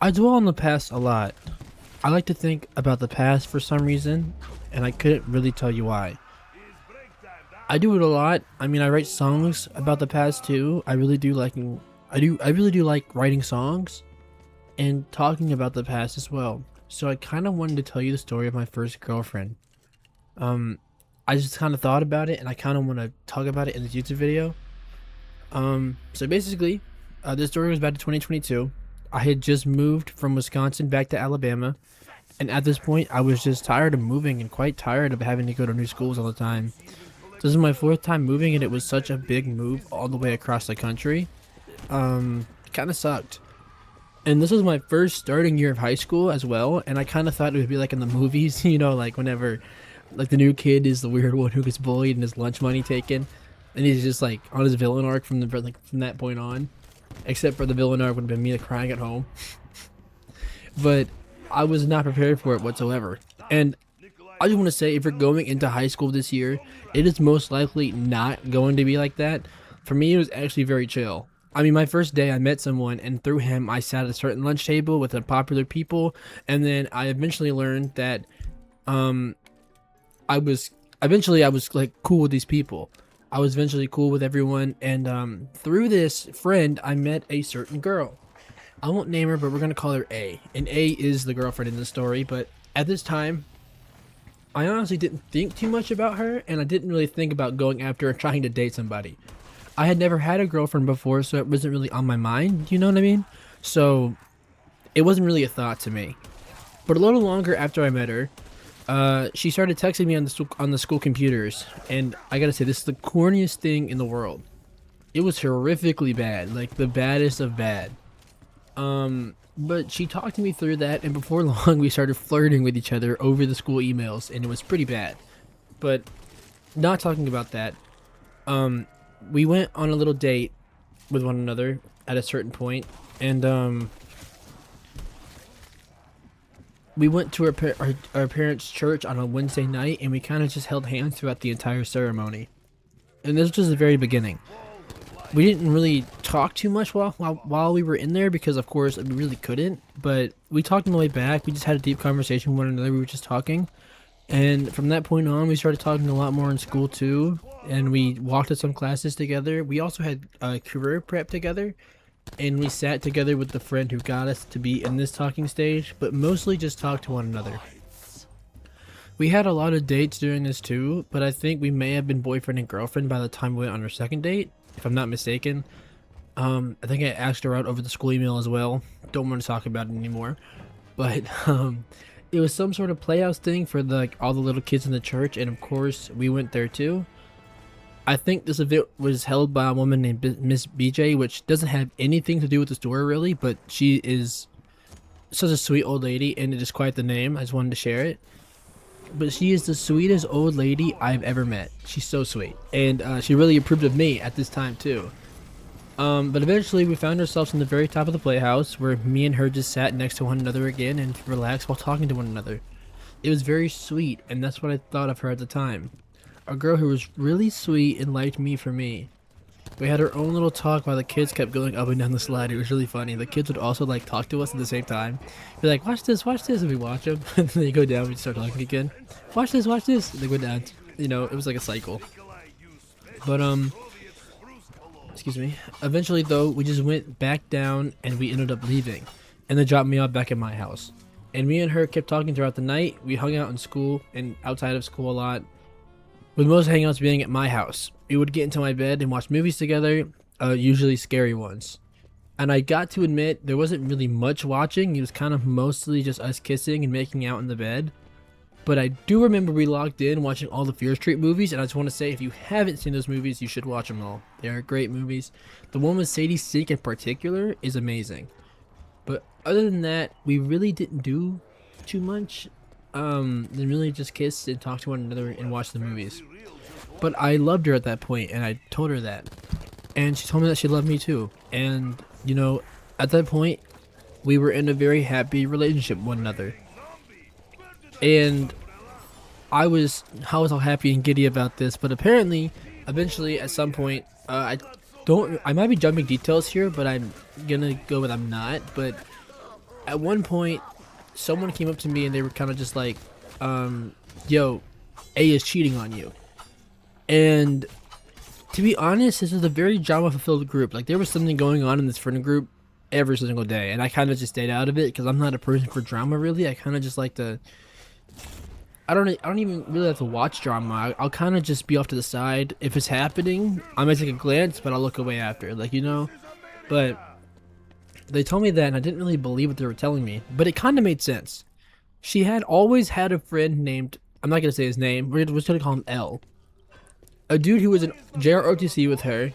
I dwell on the past a lot. I like to think about the past for some reason, and I couldn't really tell you why. I do it a lot. I mean, I write songs about the past too. I really do like writing songs and talking about the past as well. So I kind of wanted to tell you the story of my first girlfriend. Um, I just kind of thought about it, and I kind of want to talk about it in this YouTube video. So basically, this story was back to 2022. I had just moved from Wisconsin back to Alabama, and at this point, I was just tired of moving and quite tired of having to go to new schools all the time. This is my fourth time moving, and it was such a big move all the way across the country. Kind of sucked. And this was my first starting year of high school as well, and I kind of thought it would be like in the movies, like whenever, like the new kid is the weird one who gets bullied and his lunch money taken, and he's just like on his villain arc from that point on. Except for the villain arc would have been me crying at home. But I was not prepared for it whatsoever. And I just want to say, if you're going into high school this year, it is most likely not going to be like that. For me, it was actually very chill. I mean, my first day, I met someone, and through him, I sat at a certain lunch table with the popular people, and then I eventually learned that, um, I was like cool with these people. I was eventually cool with everyone, and through this friend, I met a certain girl. I won't name her, but we're gonna call her A. And A is the girlfriend in the story. But at this time, I honestly didn't think too much about her, and I didn't really think about going after or trying to date somebody. I had never had a girlfriend before, so it wasn't really on my mind. You know what I mean? So it wasn't really a thought to me. But a little longer after I met her, she started texting me on the school computers, and I gotta say, this is the corniest thing in the world. It was horrifically bad, like the baddest of bad. But she talked to me through that, and before long, we started flirting with each other over the school emails, and it was pretty bad. But not talking about that, we went on a little date with one another at a certain point, and we went to our parents' church on a Wednesday night, and we kind of just held hands throughout the entire ceremony. And this was just the very beginning. We didn't really talk too much while we were in there because, of course, we really couldn't. But we talked on the way back. We just had a deep conversation with one another. We were just talking. And from that point on, we started talking a lot more in school, too. And we walked to some classes together. We also had career prep together. And we sat together with the friend who got us to be in this talking stage, but mostly just talked to one another. We had a lot of dates during this too, but I think we may have been boyfriend and girlfriend by the time we went on our second date, if I'm not mistaken. I think I asked her out over the school email as well. Don't want to talk about it anymore. But it was some sort of playhouse thing for all the little kids in the church, and of course we went there too. I think this event was held by a woman named Miss BJ, which doesn't have anything to do with the story really, but she is such a sweet old lady, and it is quite the name. I just wanted to share it. But she is the sweetest old lady I've ever met. She's so sweet, and she really approved of me at this time too. But eventually we found ourselves in the very top of the playhouse, where me and her just sat next to one another again and relaxed while talking to one another. It was very sweet, and that's what I thought of her at the time. A girl who was really sweet and liked me for me. We had our own little talk while the kids kept going up and down the slide. It was really funny. The kids would also talk to us at the same time. Be like, watch this, and we watch them. And then they go down, we start talking again. Watch this, and they go down. It was like a cycle. But excuse me. Eventually though, we just went back down and we ended up leaving. And they dropped me off back at my house. And me and her kept talking throughout the night. We hung out in school and outside of school a lot, with most hangouts being at my house. We would get into my bed and watch movies together, usually scary ones. And I got to admit, there wasn't really much watching. It was kind of mostly just us kissing and making out in the bed. But I do remember we logged in watching all the Fear Street movies, and I just want to say, if you haven't seen those movies, you should watch them all. They are great movies. The one with Sadie Sink in particular is amazing. But other than that, we really didn't do too much. They really just kissed and talked to one another and watched the movies. But I loved her at that point, and I told her that. And she told me that she loved me too. And, at that point, we were in a very happy relationship with one another. And I was all happy and giddy about this, but apparently, eventually, at some point, I might be jumping details here, but I'm gonna go with I'm not, but At one point, someone came up to me and they were kind of just like, yo, A is cheating on you. And to be honest, this was a very drama fulfilled group. Like, there was something going on in this friend group every single day, and I kind of just stayed out of it because I'm not a person for drama really. I kind of just like to. I don't even really have to watch drama. I'll kind of just be off to the side. If it's happening, I might take a glance, but I'll look away after, like, you know. But they told me that, and I didn't really believe what they were telling me. But it kind of made sense. She had always had a friend named, I'm not gonna say his name. We're just gonna call him L. A dude who was in JROTC with her,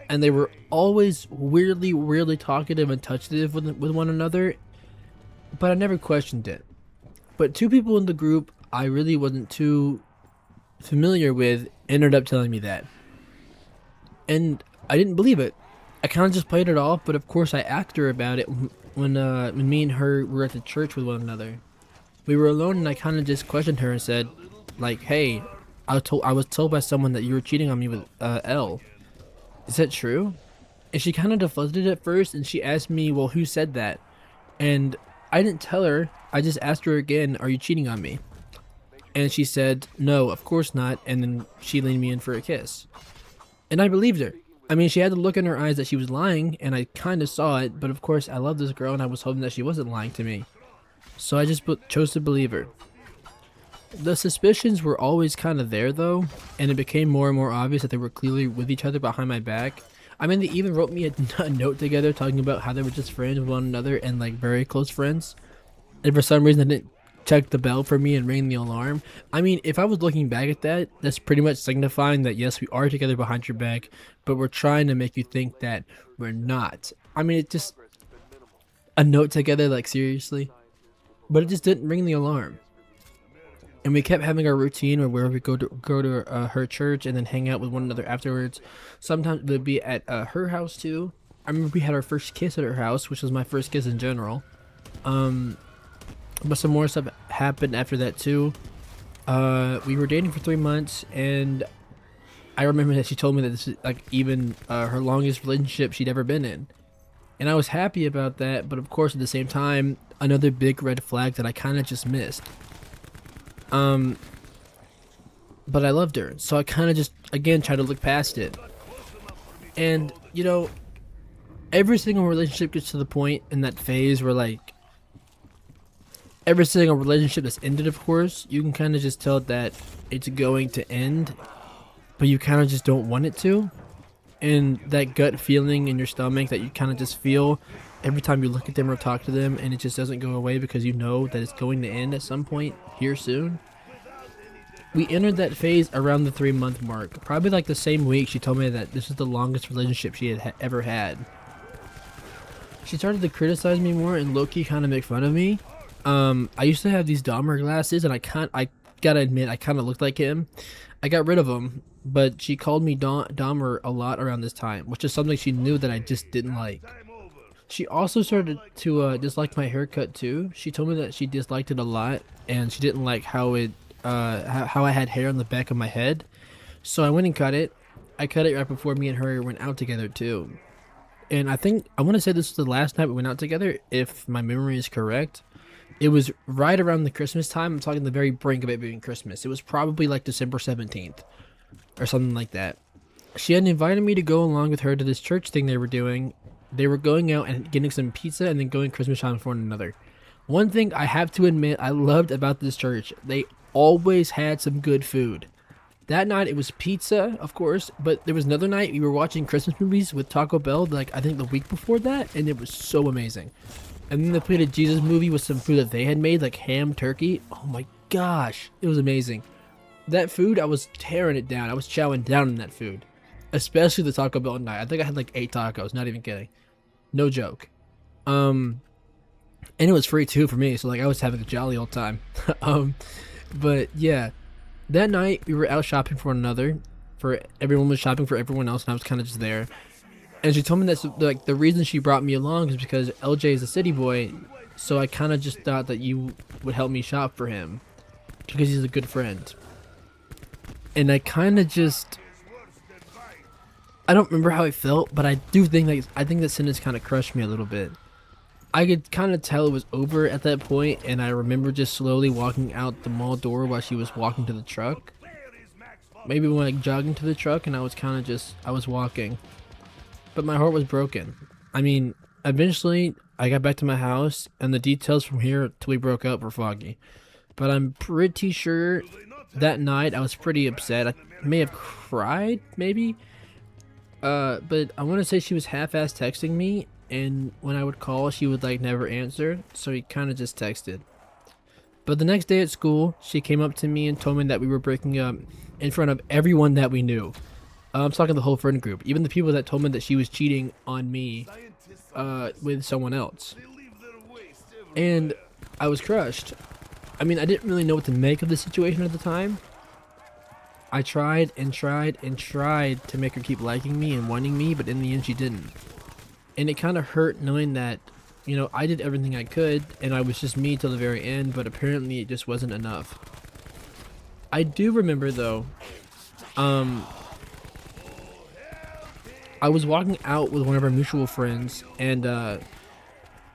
and they were always weirdly talkative and touchative with one another. But I never questioned it. But two people in the group I really wasn't too familiar with ended up telling me that. And I didn't believe it. I kind of just played it off, but of course I asked her about it when me and her were at the church with one another. We were alone and I kind of just questioned her and said, like, hey, I was told by someone that you were cheating on me with L. Is that true? And she kind of deflected it at first and she asked me, well, who said that? And I didn't tell her. I just asked her again, are you cheating on me? And she said, no, of course not. And then she leaned me in for a kiss. And I believed her. I mean, she had the look in her eyes that she was lying, and I kind of saw it. But of course, I love this girl, and I was hoping that she wasn't lying to me. So I just chose to believe her. The suspicions were always kind of there, though. And it became more and more obvious that they were clearly with each other behind my back. I mean, they even wrote me a note together talking about how they were just friends with one another and, like, very close friends. And for some reason, they didn't check the bell for me and ring the alarm. I mean, if I was looking back at that, that's pretty much signifying that yes, we are together behind your back, but we're trying to make you think that we're not. I mean, it just a note together, like, seriously, but it just didn't ring the alarm. And we kept having our routine where we go to her church and then hang out with one another afterwards. Sometimes it would be at her house too. I remember we had our first kiss at her house, which was my first kiss in general. But some more stuff happened after that too. We were dating for 3 months, and I remember that she told me that this is like even her longest relationship she'd ever been in. And I was happy about that, but of course at the same time, another big red flag that I kind of just missed. But I loved her, so I kind of just, again, tried to look past it. And, you know, every single relationship gets to the point in that phase where, like, every single relationship that's ended, of course, you can kind of just tell that it's going to end, but you kind of just don't want it to. And that gut feeling in your stomach that you kind of just feel every time you look at them or talk to them, and it just doesn't go away because you know that it's going to end at some point here soon. We entered that phase around the 3-month mark. Probably like the same week she told me that this is the longest relationship she had ever had. She started to criticize me more and low-key kind of make fun of me. I used to have these Dahmer glasses, and I gotta admit, I kind of looked like him. I got rid of them, but she called me Dahmer a lot around this time, which is something she knew that I just didn't like. She also started to dislike my haircut too. She told me that she disliked it a lot, and she didn't like how I had hair on the back of my head. So I went and cut it. I cut it right before me and her went out together too. And I want to say this was the last night we went out together, if my memory is correct. It was right around the Christmas time. I'm talking the very brink of it being Christmas. It was probably like December 17th or something like that. She had invited me to go along with her to this church thing they were doing. They were going out and getting some pizza and then going Christmas shopping for one another. One thing I have to admit I loved about this church, they always had some good food. That night it was pizza, of course, but there was another night we were watching Christmas movies with Taco Bell, like I think the week before that, and it was so amazing. And then they played a Jesus movie with some food that they had made, like ham turkey. Oh my gosh, it was amazing. That food, I was tearing it down. I was chowing down on that food. Especially the Taco Bell night. I think I had like 8 tacos, not even kidding. No joke. And it was free too for me, so like I was having a jolly old time. But yeah, that night we were out shopping for one another. Everyone was shopping for everyone else, and I was kind of just there. And she told me that like the reason she brought me along is because LJ is a city boy, so I kind of just thought that you would help me shop for him because he's a good friend. And I kind of just, I don't remember how I felt, but I do think that sentence kind of crushed me a little bit. I could kind of tell it was over at that point, and I remember just slowly walking out the mall door while she was walking to the truck. Maybe when like jogging to the truck, and I was kind of just I was walking, but my heart was broken. I mean, eventually I got back to my house, and the details from here till we broke up were foggy. But I'm pretty sure that night I was pretty upset. I may have cried, maybe. But I want to say she was half-ass texting me, and when I would call, she would like never answer. So he kind of just texted. But the next day at school, she came up to me and told me that we were breaking up in front of everyone that we knew. I'm talking the whole friend group, even the people that told me that she was cheating on me, with someone else. And I was crushed. I mean, I didn't really know what to make of the situation at the time. I tried and tried and tried to make her keep liking me and wanting me, but in the end she didn't. And it kind of hurt knowing that, you know, I did everything I could and I was just me till the very end, but apparently it just wasn't enough. I do remember though, I was walking out with one of our mutual friends, and I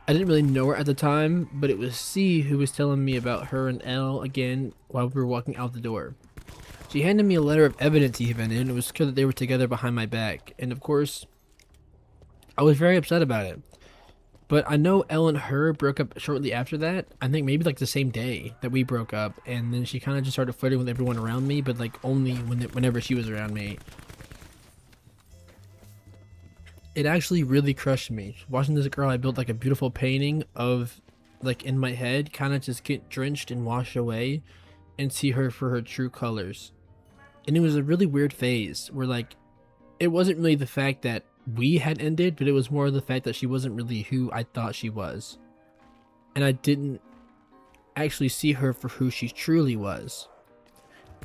didn't really know her at the time, but it was C who was telling me about her and L again while we were walking out the door. She handed me a letter of evidence even, and it was clear that they were together behind my back. And of course, I was very upset about it. But I know Elle and her broke up shortly after that. I think maybe like the same day that we broke up. And then she kind of just started flirting with everyone around me, but like only whenever she was around me. It actually really crushed me. Watching this girl I built like a beautiful painting of, like in my head, kind of just get drenched and washed away and see her for her true colors. And it was a really weird phase where like it wasn't really the fact that we had ended, but it was more the fact that she wasn't really who I thought she was. And I didn't actually see her for who she truly was.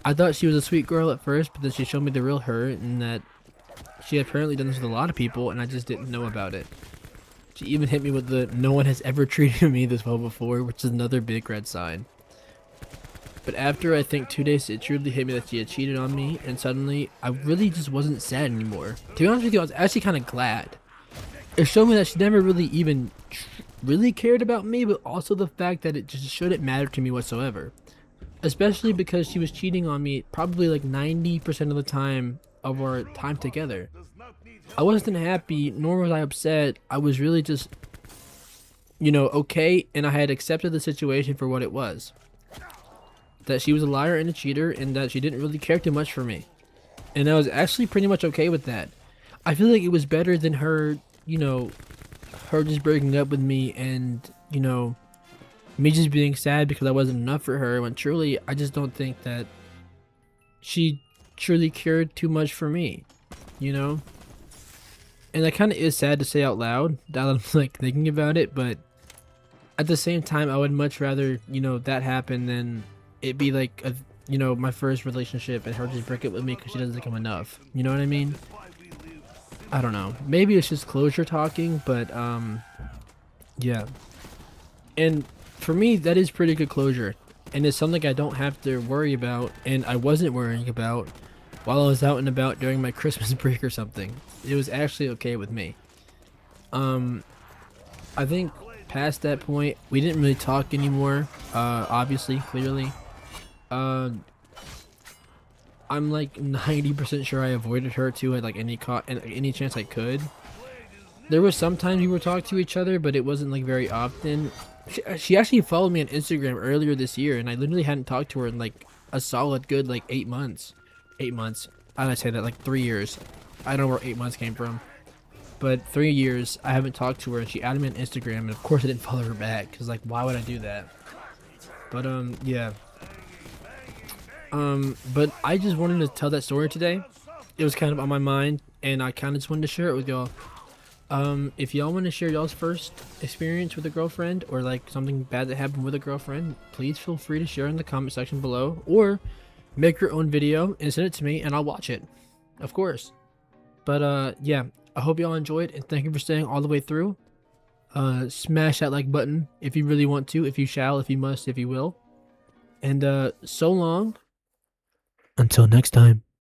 I thought she was a sweet girl at first, but then she showed me the real her, and that she had apparently done this with a lot of people, and I just didn't know about it. She even hit me with the "no one has ever treated me this well before," which is another big red sign. But after I think 2 days, it truly hit me that she had cheated on me, and suddenly I really just wasn't sad anymore. To be honest with you, I was actually kind of glad. It showed me that she never really even really cared about me, but also the fact that it just shouldn't matter to me whatsoever. Especially because she was cheating on me probably like 90% of the time of our time together. I wasn't happy, nor was I upset. I was really just, you know, okay, and I had accepted the situation for what it was. That she was a liar and a cheater, and that she didn't really care too much for me. And I was actually pretty much okay with that. I feel like it was better than her, you know, her just breaking up with me and, you know, me just being sad because I wasn't enough for her, when truly I just don't think that she truly cared too much for me, you know? And that kind of is sad to say out loud, now that I'm like thinking about it, but at the same time I would much rather, you know, that happen than it be like a, you know, my first relationship and her just break up with me because she doesn't think I'm enough. You know what I mean? I don't know. Maybe it's just closure talking, but yeah. And for me, that is pretty good closure, and it's something I don't have to worry about, and I wasn't worrying about while I was out and about during my Christmas break or something. It was actually okay with me. I think past that point, we didn't really talk anymore. Obviously, clearly. I'm like 90% sure I avoided her too at like any chance I could. There was sometimes we would talk to each other, but it wasn't like very often. She actually followed me on Instagram earlier this year, and I literally hadn't talked to her in like a solid good like 8 months. 8 months. I would say that like 3 years. I don't know where 8 months came from. But 3 years I haven't talked to her, and she added me on Instagram, and of course I didn't follow her back because like why would I do that? But yeah. But I just wanted to tell that story today. It was kind of on my mind, and I kind of just wanted to share it with y'all. If y'all want to share y'all's first experience with a girlfriend, or like something bad that happened with a girlfriend, please feel free to share in the comment section below, or make your own video and send it to me and I'll watch it, of course. But yeah, I hope y'all enjoyed, and thank you for staying all the way through. Smash that like button if you really want to, if you shall, if you must, if you will. And so long, until next time.